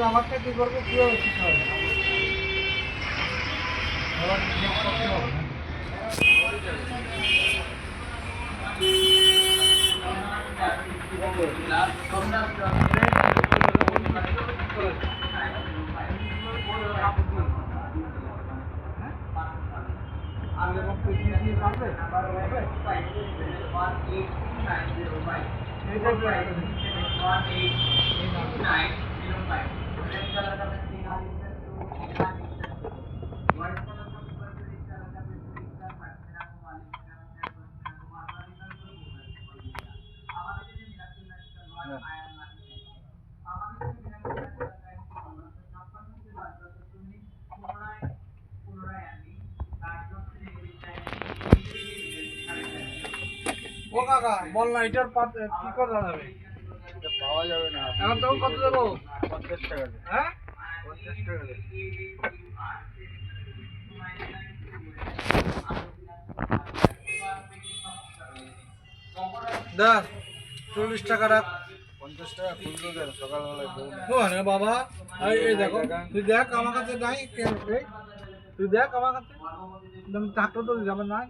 আমারটা কি করবো কিভাবে ঠিক হবে ও কাকা বল না এটার কি করা যাবে? এটা পাওয়া যাবে না। এখন তখন কত দেবো? 50 টাকা দেবে। হ্যাঁ 50 টাকা দেবে। দা 40 টাকা রাখ। 50 টাকা খুলতে দেন সকালবেলায় বউ নেই। ও না বাবা এই দেখো তুই দেখ আমার কাছে নাই তুই দেখ আমার কাছে থাকতো তো আমার নাই।